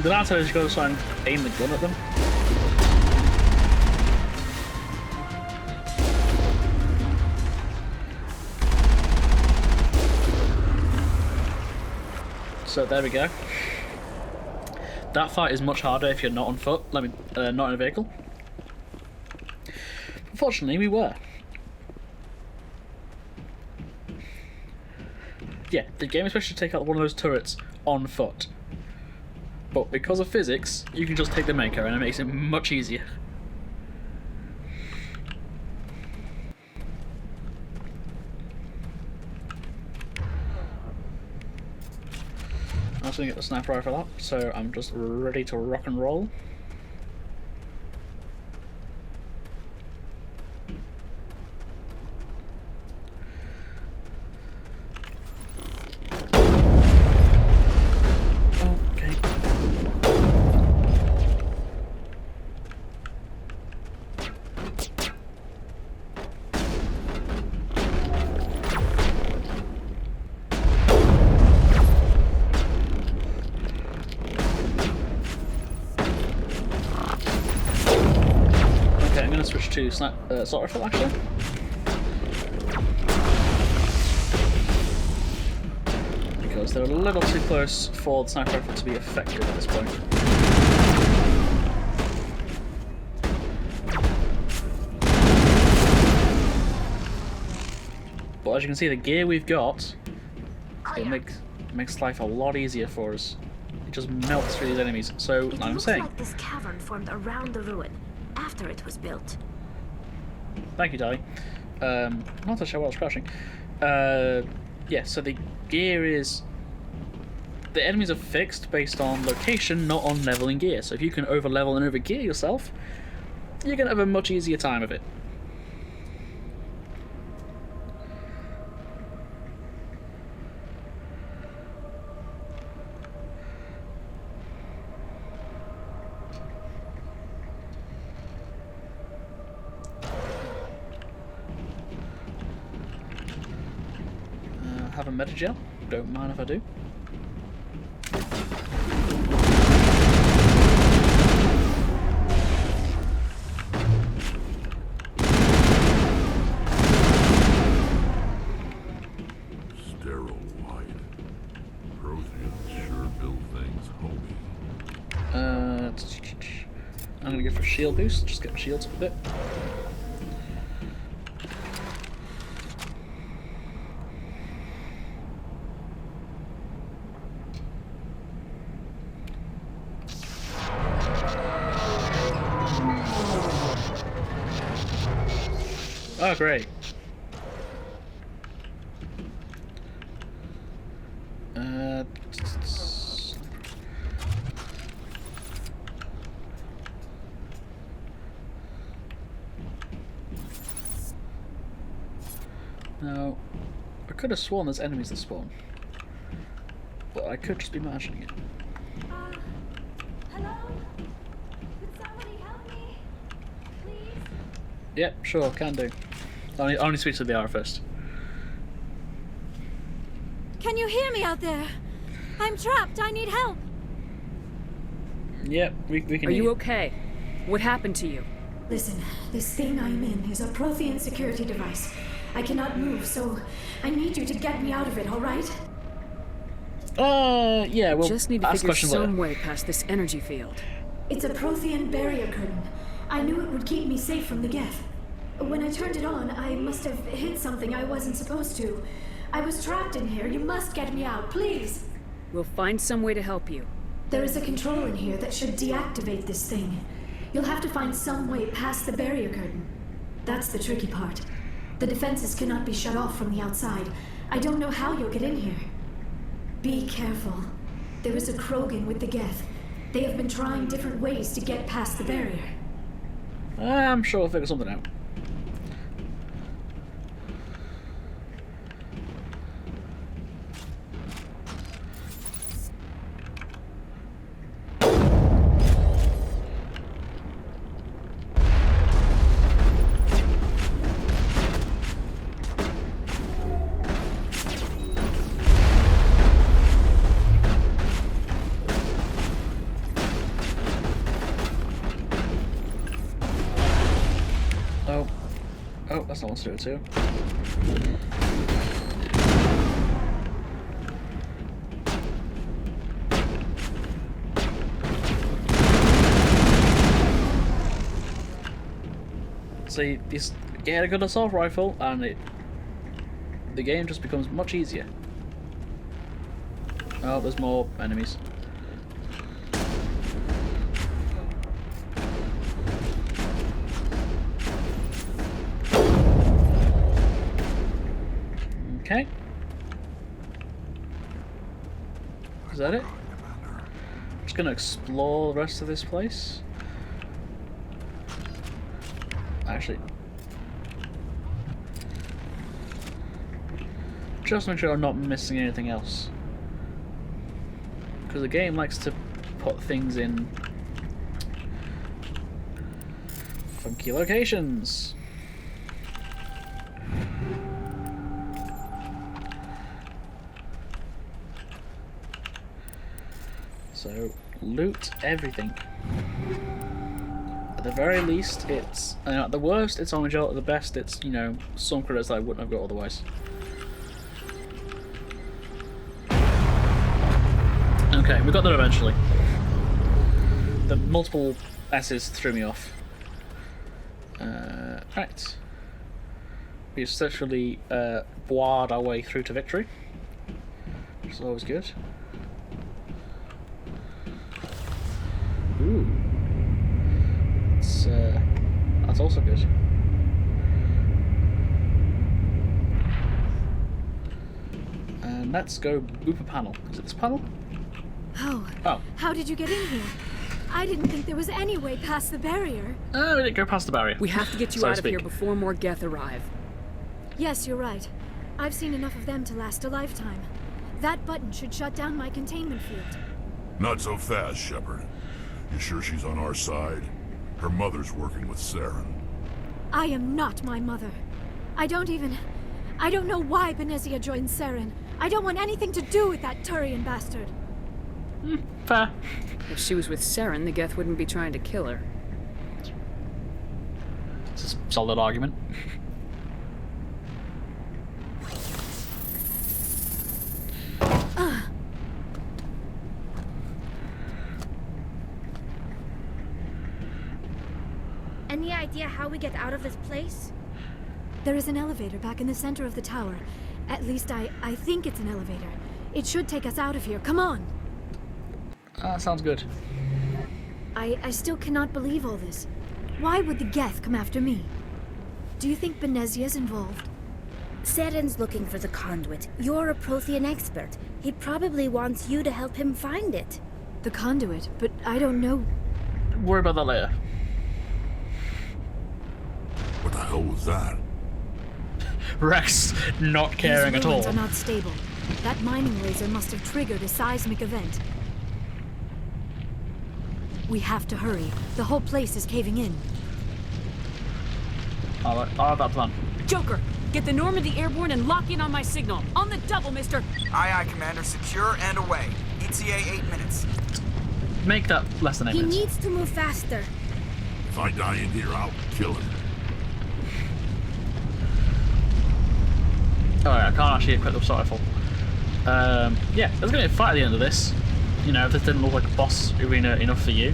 The downside is you gotta try and aim the gun at them. So there we go. That fight is much harder if you're not on foot, not in a vehicle. Unfortunately, we were. Yeah, the game is supposed to take out one of those turrets on foot. But because of physics, you can just take the Mako and it makes it much easier. I was going to get the sniper rifle up, so I'm just ready to rock and roll. Switch to assault rifle actually. Because they're a little too close for the sniper rifle to be effective at this point. But as you can see, the gear we've got, it makes life a lot easier for us. It just melts through these enemies. So, like I'm saying, like this cavern formed around the ruin after it was built. Thank you, Dolly. Not to show what I was crashing. Yeah, so the gear is... The enemies are fixed based on location, not on leveling gear. So if you can over-level and over-gear yourself, you're going to have a much easier time of it. Have a metagel, don't mind if I do. Sterile white. Protheans sure build things homey. I'm gonna go for shield boost, just get my shields up a bit. Oh, great. Now, I could have sworn there's enemies that spawn. But I could just be imagining it. Hello? Could somebody help me? Please? Yep, sure, can do. Only speak to the hour first. Can you hear me out there? I'm trapped. I need help. Yep, we can Are hear you okay? What happened to you? Listen, this thing I'm in is a Prothean security device. I cannot move, so I need you to get me out of it, all right? Yeah, we'll just need to ask figure questions some later. way past this energy field. It's a Prothean barrier curtain. I knew it would keep me safe from the Geth. When I turned it on, I must have hit something I wasn't supposed to. I was trapped in here. You must get me out, please. We'll find some way to help you. There is a control in here that should deactivate this thing. You'll have to find some way past the barrier curtain. That's the tricky part. The defenses cannot be shut off from the outside. I don't know how you'll get in here. Be careful. There is a Krogan with the Geth. They have been trying different ways to get past the barrier. I'm sure we'll figure something out. Oh, that's not what's to do it too. See, this get a good assault rifle, and the game just becomes much easier. Oh, there's more enemies. Okay. Is that it? Just gonna explore the rest of this place. Actually, just make sure I'm not missing anything else, because the game likes to put things in funky locations. So, loot everything. At the very least, it's... at the worst, it's orange art. At the best, it's, you know, some credits that I wouldn't have got otherwise. Okay, we got there eventually. The multiple S's threw me off. Right. We successfully boired our way through to victory, which is always good. Ooh. That's also good. And let's go boop a panel. Is it this panel? Oh. How did you get in here? I didn't think there was any way past the barrier. Oh, we didn't go past the barrier. We have to get you out of here before more Geth arrive. Yes, you're right. I've seen enough of them to last a lifetime. That button should shut down my containment field. Not so fast, Shepard. You sure she's on our side? Her mother's working with Saren. I am not my mother. I don't know why Benezia joined Saren. I don't want anything to do with that Turian bastard. Fair. If she was with Saren, the Geth wouldn't be trying to kill her. It's a solid argument. Any idea how we get out of this place? There is an elevator back in the center of the tower. At least I think it's an elevator. It should take us out of here. Come on! Sounds good. I still cannot believe all this. Why would the Geth come after me? Do you think Benezia's involved? Saren's looking for the conduit. You're a Prothean expert. He probably wants you to help him find it. The conduit? But I don't know... Worry about that later. What the hell was that? Rex not caring These at all. ruins are not stable. That mining laser must have triggered a seismic event. We have to hurry. The whole place is caving in. I like that plan. Joker, get the Normandy airborne and lock in on my signal. On the double, mister. Aye, aye, Commander. Secure and away. ETA 8 minutes. Make that less than 8 He minutes. needs to move faster. If I die in here, I'll kill him. Oh yeah, I can't actually equip the rifle. Yeah, there's gonna be a fight at the end of this. You know, if this didn't look like a boss arena enough for you.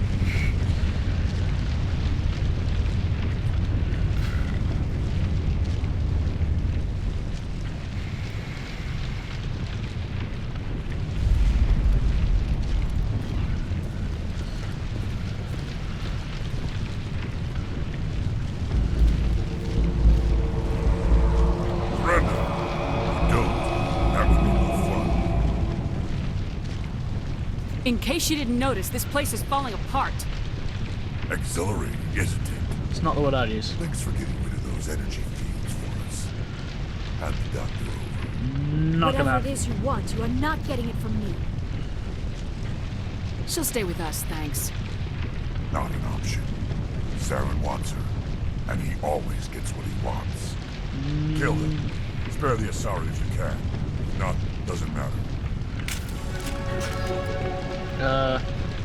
In case you didn't notice, this place is falling apart. Exhilarating, isn't it? It's not the word I'd use. Thanks for getting rid of those energy feeds for us. Hand the doctor over. Not Whatever gonna it is you want, you are not getting it from me. She'll stay with us, thanks. Not an option. Saren wants her, and he always gets what he wants. Kill him. Spare the Asari if you can. If not, doesn't matter.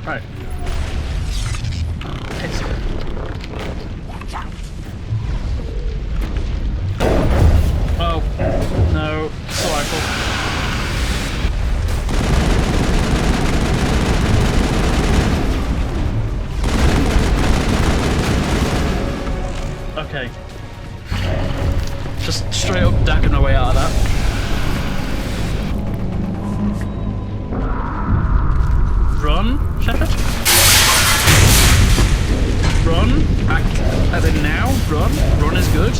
Right. It's good. Oh, no. It's a rifle. Okay. Just straight up dacking my way out of that. Run, Shepard. Run. Act as in now. Run. Run is good.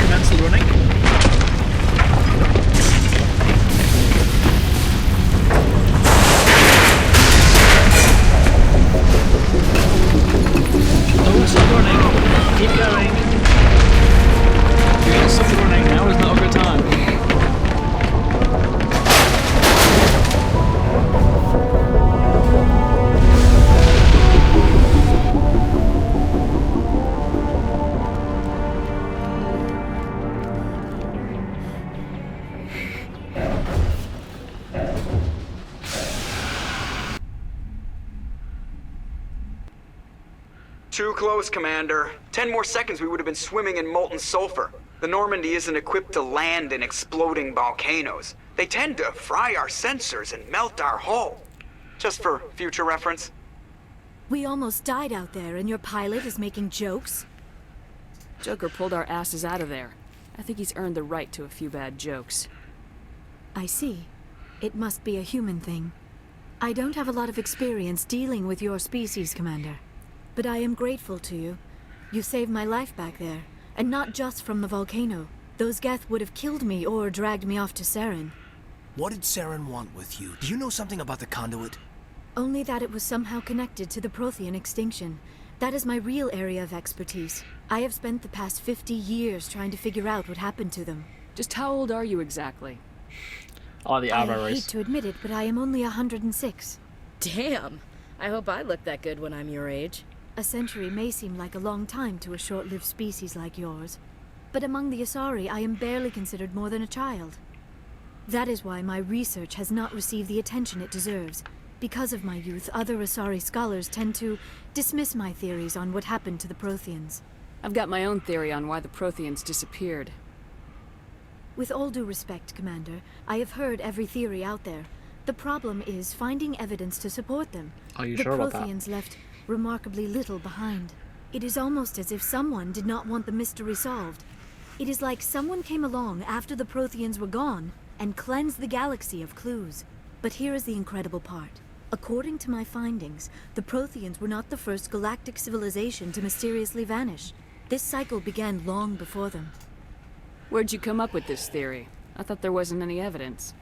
Commence the running. Don't stop running. Keep going. You can't stop running. Now is not a good time. Too close, Commander. 10 more seconds we would have been swimming in molten sulfur. The Normandy isn't equipped to land in exploding volcanoes. They tend to fry our sensors and melt our hull. Just for future reference. We almost died out there, and your pilot is making jokes? Joker pulled our asses out of there. I think he's earned the right to a few bad jokes. I see. It must be a human thing. I don't have a lot of experience dealing with your species, Commander. But I am grateful to you. You saved my life back there, and not just from the volcano. Those Geth would have killed me or dragged me off to Saren. What did Saren want with you? Do you know something about the conduit? Only that it was somehow connected to the Prothean extinction. That is my real area of expertise. I have spent the past 50 years trying to figure out what happened to them. Just how old are you exactly? Oh, the I armor hate race. to admit it, but I am only 106. Damn. I hope I look that good when I'm your age. A century may seem like a long time to a short-lived species like yours, but among the Asari I am barely considered more than a child. That is why my research has not received the attention it deserves. Because of my youth, other Asari scholars tend to dismiss my theories on what happened to the Protheans. I've got my own theory on why the Protheans disappeared. With all due respect, Commander, I have heard every theory out there. The problem is finding evidence to support them. Are you the sure about that? Protheans left remarkably little behind. It is almost as if someone did not want the mystery solved. It is like someone came along after the Protheans were gone and cleansed the galaxy of clues. But here is the incredible part. According to my findings, the Protheans were not the first galactic civilization to mysteriously vanish. This cycle began long before them. Where'd you come up with this theory? I thought there wasn't any evidence.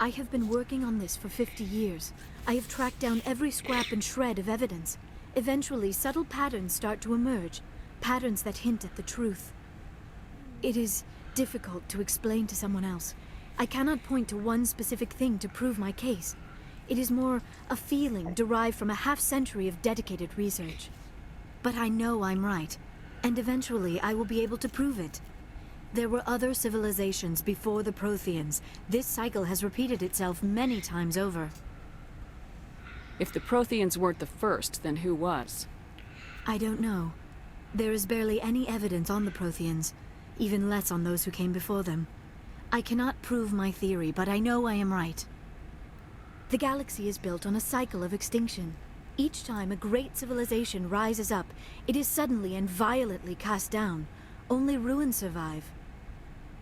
I have been working on this for 50 years. I have tracked down every scrap and shred of evidence. Eventually, subtle patterns start to emerge, patterns that hint at the truth. It is difficult to explain to someone else. I cannot point to one specific thing to prove my case. It is more a feeling derived from a half-century of dedicated research. But I know I'm right, and eventually I will be able to prove it. There were other civilizations before the Protheans. This cycle has repeated itself many times over. If the Protheans weren't the first, then who was? I don't know. There is barely any evidence on the Protheans, even less on those who came before them. I cannot prove my theory, but I know I am right. The galaxy is built on a cycle of extinction. Each time a great civilization rises up, it is suddenly and violently cast down. Only ruins survive.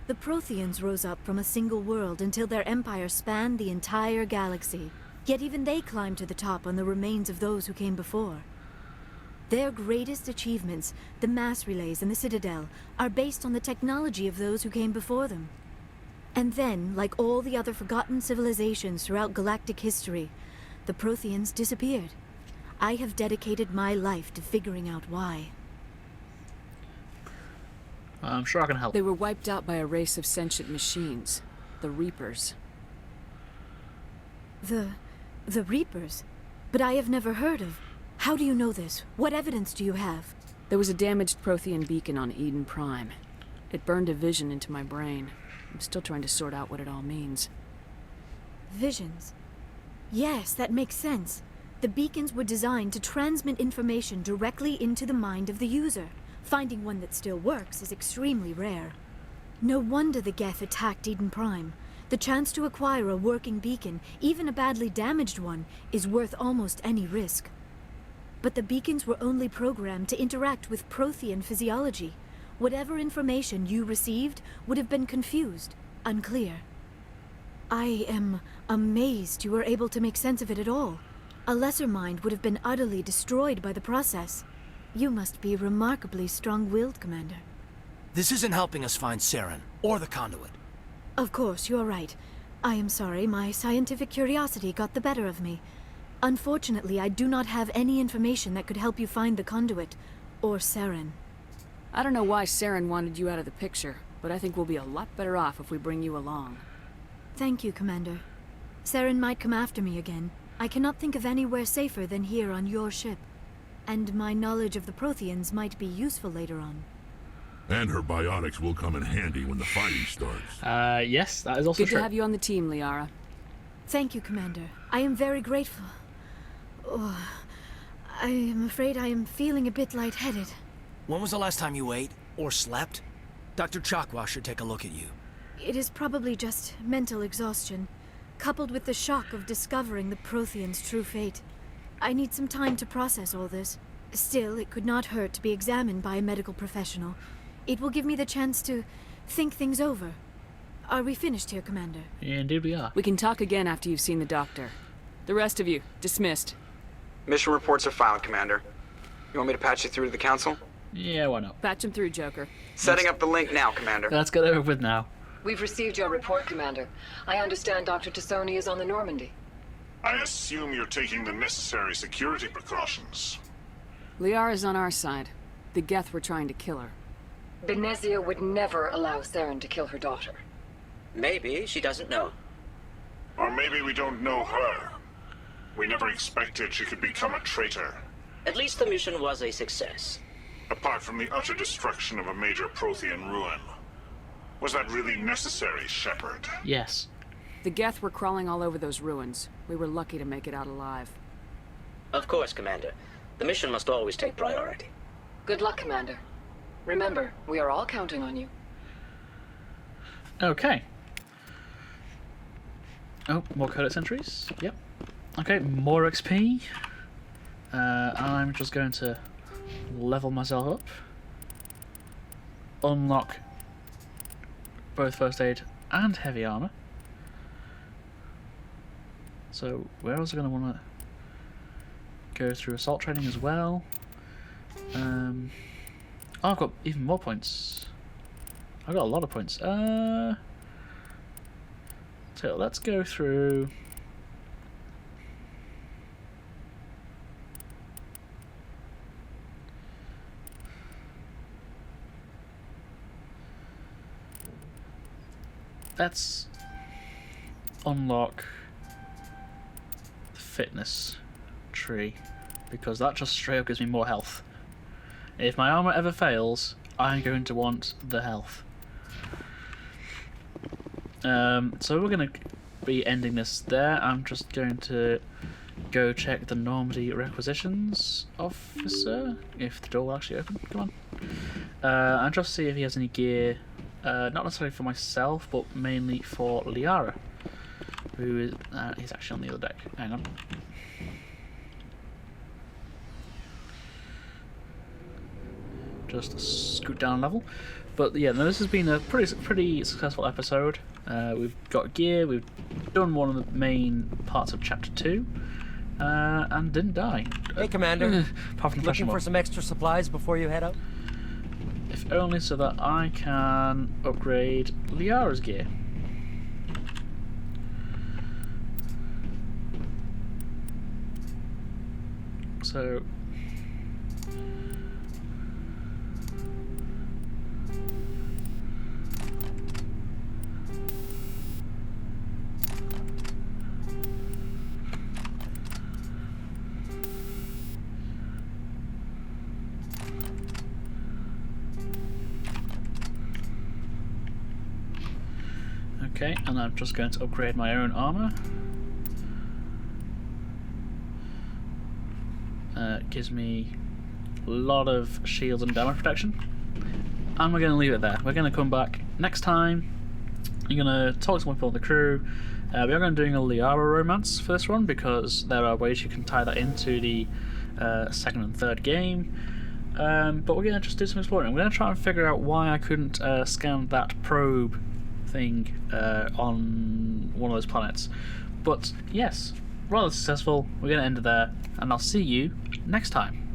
The Protheans rose up from a single world until their empire spanned the entire galaxy. Yet even they climbed to the top on the remains of those who came before. Their greatest achievements, the mass relays and the citadel, are based on the technology of those who came before them. And then, like all the other forgotten civilizations throughout galactic history, the Protheans disappeared. I have dedicated my life to figuring out why. I'm sure I can help. They were wiped out by a race of sentient machines, the Reapers. The Reapers? But I have never heard of. How do you know this? What evidence do you have? There was a damaged Prothean beacon on Eden Prime. It burned a vision into my brain. I'm still trying to sort out what it all means. Visions. Yes, that makes sense. The beacons were designed to transmit information directly into the mind of the user. Finding one that still works is extremely rare. No wonder the Geth attacked Eden Prime. The chance to acquire a working beacon, even a badly damaged one, is worth almost any risk. But the beacons were only programmed to interact with Prothean physiology. Whatever information you received would have been confused, unclear. I am amazed you were able to make sense of it at all. A lesser mind would have been utterly destroyed by the process. You must be remarkably strong-willed, Commander. This isn't helping us find Saren, or the conduit. Of course, you're right. I am sorry, my scientific curiosity got the better of me. Unfortunately, I do not have any information that could help you find the conduit, or Saren. I don't know why Saren wanted you out of the picture, but I think we'll be a lot better off if we bring you along. Thank you, Commander. Saren might come after me again. I cannot think of anywhere safer than here on your ship. And my knowledge of the Protheans might be useful later on. And her biotics will come in handy when the fighting starts. Yes, that is also Good true. to have you on the team, Liara. Thank you, Commander. I am very grateful. Oh, I am afraid I am feeling a bit lightheaded. When was the last time you ate, or slept? Dr. Chakwa should take a look at you. It is probably just mental exhaustion, coupled with the shock of discovering the Protheans' true fate. I need some time to process all this. Still, it could not hurt to be examined by a medical professional. It will give me the chance to think things over. Are we finished here, Commander? Indeed we are. We can talk again after you've seen the doctor. The rest of you, dismissed. Mission reports are filed, Commander. You want me to patch you through to the Council? Yeah, why not? Patch him through, Joker. Setting up the link now, Commander. Let's get over with now. We've received your report, Commander. I understand Dr. Tassoni is on the Normandy. I assume you're taking the necessary security precautions. Liara's on our side. The Geth were trying to kill her. Benezia would never allow Saren to kill her daughter. Maybe she doesn't know. Or maybe we don't know her. We never expected she could become a traitor. At least the mission was a success. Apart from the utter destruction of a major Prothean ruin. Was that really necessary, Shepard? Yes. The Geth were crawling all over those ruins. We were lucky to make it out alive. Of course, Commander. The mission must always take priority. Good luck, Commander. Remember, we are all counting on you. Okay. Oh, more credit entries. Yep. Okay, more XP. I'm just going to level myself up. Unlock both first aid and heavy armor. So where else am I going to want to go through assault training as well? Oh, I've got even more points. I've got a lot of points. So let's go through. let's unlock the fitness tree, because that just straight up gives me more health. If my armor ever fails, I'm going to want the health. So we're going to be ending this there. I'm just going to go check the Normandy requisitions officer, if the door will actually open. Come on. And just see if he has any gear, not necessarily for myself, but mainly for Liara, who is he's actually on the other deck. Hang on. Just scoot down a level. But yeah, no, this has been a pretty successful episode. We've got gear, we've done one of the main parts of Chapter 2, and didn't die. Hey, Commander. Apart from Looking for some extra supplies before you head out? If only so that I can upgrade Liara's gear. So... Okay, and I'm just going to upgrade my own armor. Gives me a lot of shields and damage protection. And we're going to leave it there. We're going to come back next time. You're going to talk to some people on the crew. We are going to be doing a Liara romance for this one, because there are ways you can tie that into the second and third game. But we're going to just do some exploring. We're going to try and figure out why I couldn't scan that probe thing on one of those planets. But yes, rather successful. We're going to end it there, and I'll see you next time.